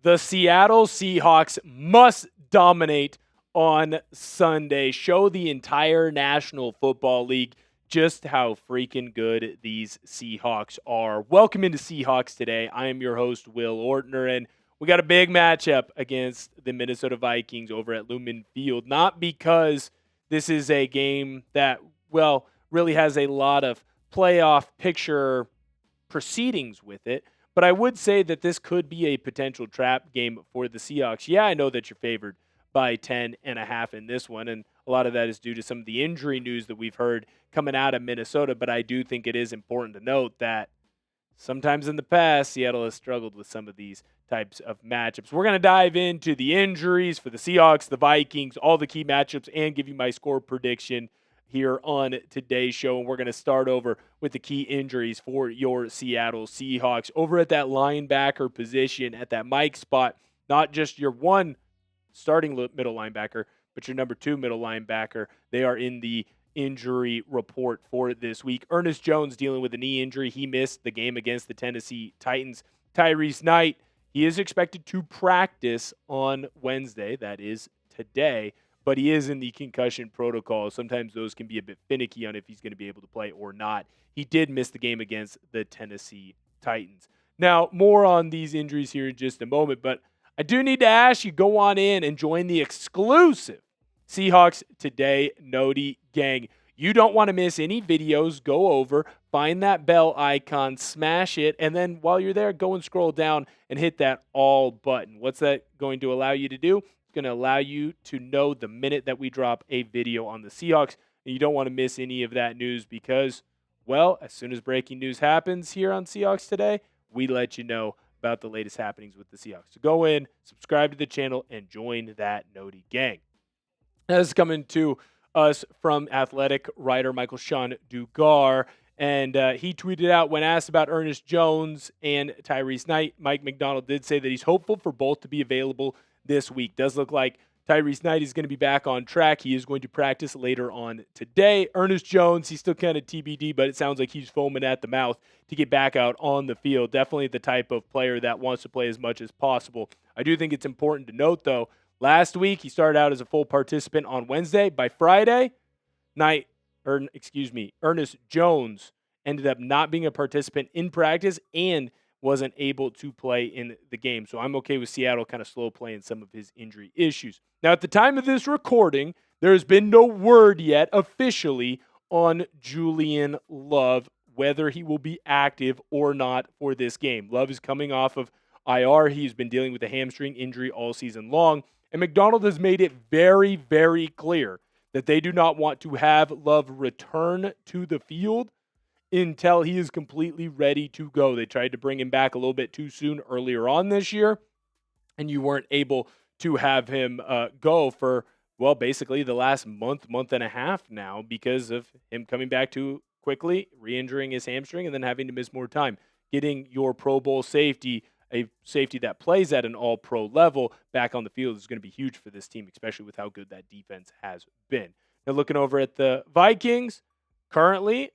The Seattle Seahawks must dominate on Sunday. Show the entire National Football League just how freaking good these Seahawks are. Welcome into Seahawks Today. I am your host, Will Ortner, and we got a big matchup against the Minnesota Vikings over at Lumen Field. Not because this is a game that, well, really has a lot of playoff picture proceedings with it, but I would say that this could be a potential trap game for the Seahawks. Yeah, I know that you're favored by 10.5 in this one, and a lot of that is due to some of the injury news that we've heard coming out of Minnesota, but I do think it is important to note that sometimes in the past, Seattle has struggled with some of these types of matchups. We're going to dive into the injuries for the Seahawks, the Vikings, all the key matchups, and give you my score prediction here on today's show. And we're going to start over with the key injuries for your Seattle Seahawks. Over at that linebacker position, at that Mike spot, not just your one starting middle linebacker, but your number 2 middle linebacker. They are in the injury report for this week. Ernest Jones dealing with a knee injury. He missed the game against the Tennessee Titans. Tyrice Knight, he is expected to practice on Wednesday. That is today. But he is in the concussion protocol. Sometimes those can be a bit finicky on if he's going to be able to play or not. He did miss the game against the Tennessee Titans. Now, more on these injuries here in just a moment, but I do need to ask you, go on in and join the exclusive Seahawks Today NOTI gang. You don't want to miss any videos. Go over, find that bell icon, smash it, and then while you're there, go and scroll down and hit that all button. What's that going to allow you to do? Going to allow you to know the minute that we drop a video on the Seahawks, and you don't want to miss any of that news because, well, as soon as breaking news happens here on Seahawks Today, we let you know about the latest happenings with the Seahawks. So go in, subscribe to the channel, and join that NOTI gang. Now, this is coming to us from athletic writer Michael Sean Dugar, and he tweeted out when asked about Ernest Jones and Tyrice Knight, Mike McDonald did say that he's hopeful for both to be available this week. Does look like Tyrice Knight is going to be back on track. He is going to practice later on today. Ernest Jones, he's still kind of TBD, but it sounds like he's foaming at the mouth to get back out on the field. Definitely the type of player that wants to play as much as possible. I do think it's important to note, though, last week he started out as a full participant on Wednesday. By Friday, Ernest Jones ended up not being a participant in practice and wasn't able to play in the game. So I'm okay with Seattle kind of slow playing some of his injury issues. Now, at the time of this recording, there has been no word yet officially on Julian Love, whether he will be active or not for this game. Love is coming off of IR. He's been dealing with a hamstring injury all season long. And McDonald has made it very, very clear that they do not want to have Love return to the field until he is completely ready to go. They tried to bring him back a little bit too soon earlier on this year, and you weren't able to have him go for, well, basically the last month and a half now because of him coming back too quickly, re-injuring his hamstring, and then having to miss more time. Getting your Pro Bowl safety, a safety that plays at an all-pro level, back on the field is going to be huge for this team, especially with how good that defense has been. Now, looking over at the Vikings, currently,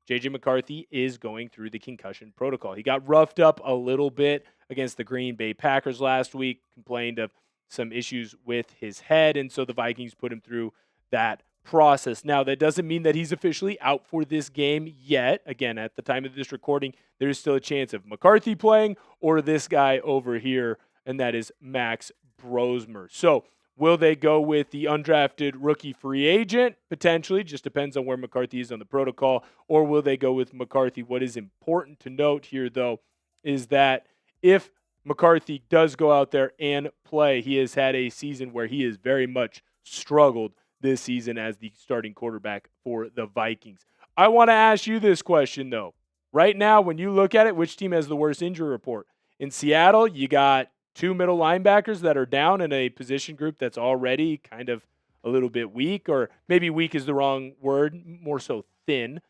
J.J. McCarthy is going through the concussion protocol. He got roughed up a little bit against the Green Bay Packers last week, complained of some issues with his head, and so the Vikings put him through that process. Now, that doesn't mean that he's officially out for this game yet. Again, at the time of this recording, there's still a chance of McCarthy playing or this guy over here, and that is Max Brosmer. So, will they go with the undrafted rookie free agent? Potentially, just depends on where McCarthy is on the protocol. Or will they go with McCarthy? What is important to note here, though, is that if McCarthy does go out there and play, he has had a season where he has very much struggled this season as the starting quarterback for the Vikings. I want to ask you this question, though. Right now, when you look at it, which team has the worst injury report? In Seattle, you got 2 middle linebackers that are down in a position group that's already kind of a little bit weak, or maybe weak is the wrong word, more so thin.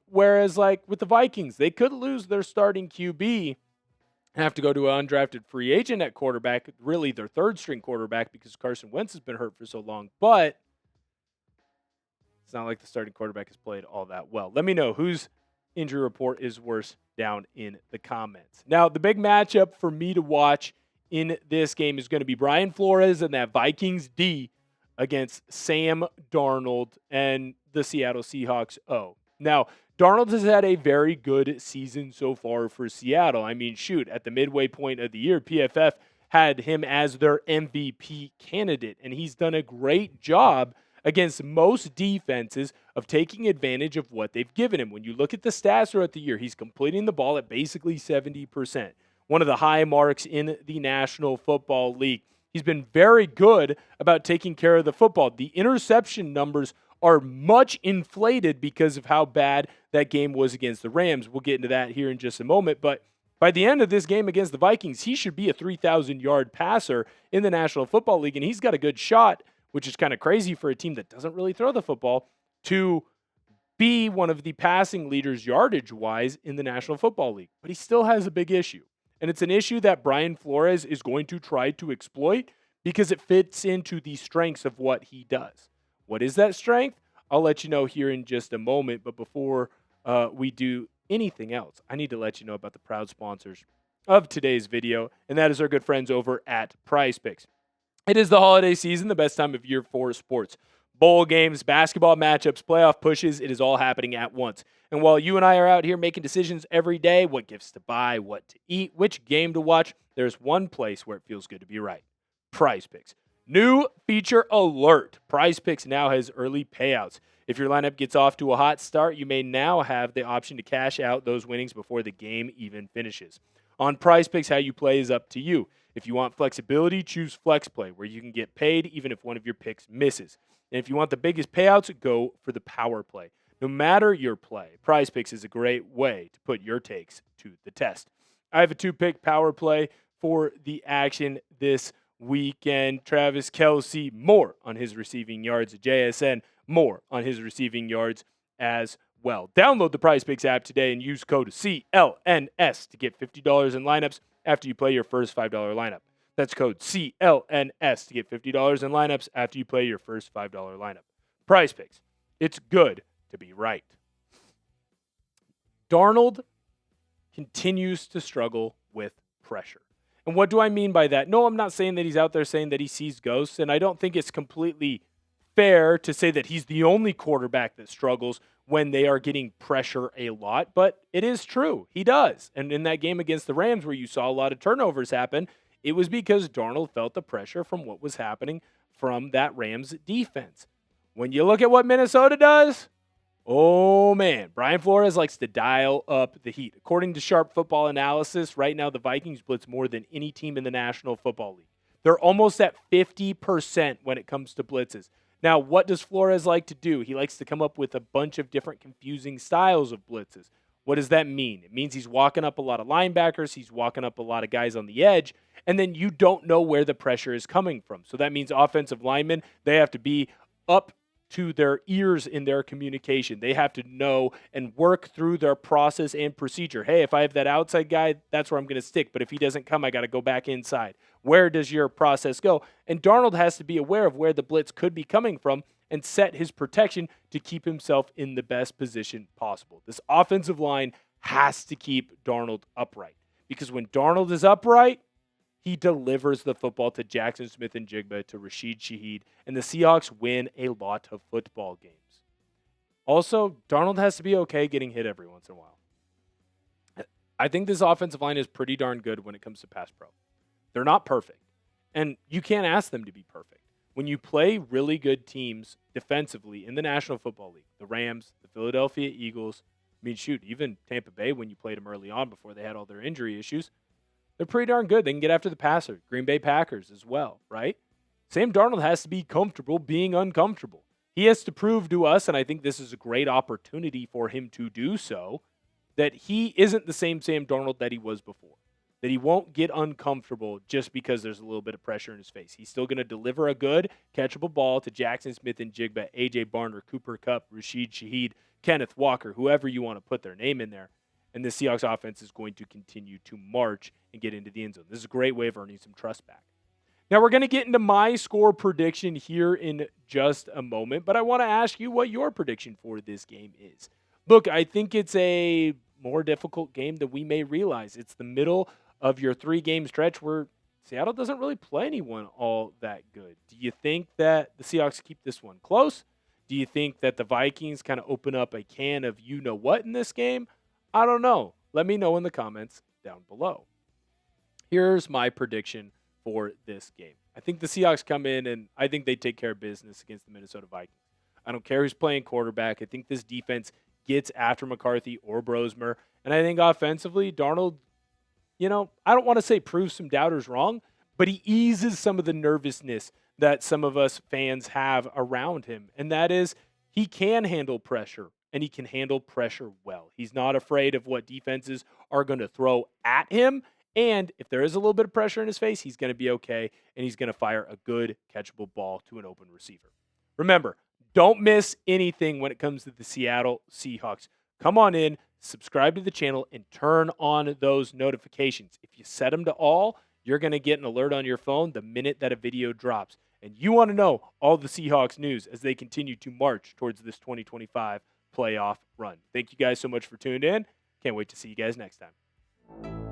Whereas, like, with the Vikings, they could lose their starting QB, have to go to an undrafted free agent at quarterback, really their third-string quarterback because Carson Wentz has been hurt for so long. But it's not like the starting quarterback has played all that well. Let me know whose injury report is worse down in the comments. Now, the big matchup for me to watch in this game is going to be Brian Flores and that Vikings D against Sam Darnold and the Seattle Seahawks O. Now, Darnold has had a very good season so far for Seattle. I mean, shoot, at the midway point of the year, PFF had him as their MVP candidate, and he's done a great job against most defenses of taking advantage of what they've given him. When you look at the stats throughout the year, he's completing the ball at basically 70%, one of the high marks in the National Football League. He's been very good about taking care of the football. The interception numbers are much inflated because of how bad that game was against the Rams. We'll get into that here in just a moment, but by the end of this game against the Vikings, he should be a 3,000-yard passer in the National Football League, and he's got a good shot, which is kind of crazy for a team that doesn't really throw the football, to be one of the passing leaders yardage-wise in the National Football League. But he still has a big issue, and it's an issue that Brian Flores is going to try to exploit because it fits into the strengths of what he does. What is that strength? I'll let you know here in just a moment, but before we do anything else, I need to let you know about the proud sponsors of today's video, and that is our good friends over at Prize Picks. It is the holiday season, the best time of year for sports. Bowl games, basketball matchups, playoff pushes, it is all happening at once. And while you and I are out here making decisions every day, what gifts to buy, what to eat, which game to watch, there's one place where it feels good to be right. Prize Picks. New feature alert. Prize Picks now has early payouts. If your lineup gets off to a hot start, you may now have the option to cash out those winnings before the game even finishes. On Prize Picks, how you play is up to you. If you want flexibility, choose Flex Play, where you can get paid even if one of your picks misses. And if you want the biggest payouts, go for the Power Play. No matter your play, Prize Picks is a great way to put your takes to the test. I have a 2-pick Power Play for the action this weekend. Travis Kelce, more on his receiving yards. JSN, more on his receiving yards as well. Download the Prize Picks app today and use code CLNS to get $50 in lineups after you play your first $5 lineup. That's code CLNS to get $50 in lineups after you play your first $5 lineup. Prize Picks. It's good to be right. Darnold continues to struggle with pressure. And what do I mean by that? No, I'm not saying that he's out there saying that he sees ghosts, and I don't think it's completely fair to say that he's the only quarterback that struggles when they are getting pressure a lot, but it is true. He does. And in that game against the Rams where you saw a lot of turnovers happen, it was because Darnold felt the pressure from what was happening from that Rams defense. When you look at what Minnesota does, oh man, Brian Flores likes to dial up the heat. According to Sharp Football Analysis, right now the Vikings blitz more than any team in the National Football League. They're almost at 50% when it comes to blitzes. Now, what does Flores like to do? He likes to come up with a bunch of different confusing styles of blitzes. What does that mean? It means he's walking up a lot of linebackers, he's walking up a lot of guys on the edge, and then you don't know where the pressure is coming from. So that means offensive linemen, they have to be up to their ears in their communication. They have to know and work through their process and procedure. Hey, if I have that outside guy, that's where I'm going to stick. But if he doesn't come, I got to go back inside. Where does your process go? And Darnold has to be aware of where the blitz could be coming from and set his protection to keep himself in the best position possible. This offensive line has to keep Darnold upright, because when Darnold is upright, he delivers the football to Jackson Smith and Jigba, to Rashid Shaheed, and the Seahawks win a lot of football games. Also, Darnold has to be okay getting hit every once in a while. I think this offensive line is pretty darn good when it comes to pass pro. They're not perfect, and you can't ask them to be perfect. When you play really good teams defensively in the National Football League, the Rams, the Philadelphia Eagles, I mean, shoot, even Tampa Bay when you played them early on before they had all their injury issues, they're pretty darn good. They can get after the passer. Green Bay Packers as well, right? Sam Darnold has to be comfortable being uncomfortable. He has to prove to us, and I think this is a great opportunity for him to do so, that he isn't the same Sam Darnold that he was before. That he won't get uncomfortable just because there's a little bit of pressure in his face. He's still going to deliver a good, catchable ball to Jackson Smith and Jigba, A.J. Barner, Cooper Kupp, Rashid Shaheed, Kenneth Walker, whoever you want to put their name in there. And the Seahawks offense is going to continue to march and get into the end zone. This is a great way of earning some trust back. Now, we're going to get into my score prediction here in just a moment, but I want to ask you what your prediction for this game is. Look, I think it's a more difficult game than we may realize. It's the middle of your 3-game stretch where Seattle doesn't really play anyone all that good. Do you think that the Seahawks keep this one close? Do you think that the Vikings kind of open up a can of you know what in this game? I don't know. Let me know in the comments down below. Here's my prediction for this game. I think the Seahawks come in and I think they take care of business against the Minnesota Vikings. I don't care who's playing quarterback. I think this defense gets after McCarthy or Brosmer. And I think offensively, Darnold, I don't want to say proves some doubters wrong, but he eases some of the nervousness that some of us fans have around him. And that is he can handle pressure and he can handle pressure well. He's not afraid of what defenses are going to throw at him. And if there is a little bit of pressure in his face, he's going to be okay and he's going to fire a good catchable ball to an open receiver. Remember, don't miss anything when it comes to the Seattle Seahawks. Come on in, subscribe to the channel, and turn on those notifications. If you set them to all, you're going to get an alert on your phone the minute that a video drops. And you want to know all the Seahawks news as they continue to march towards this 2025 playoff run. Thank you guys so much for tuning in. Can't wait to see you guys next time.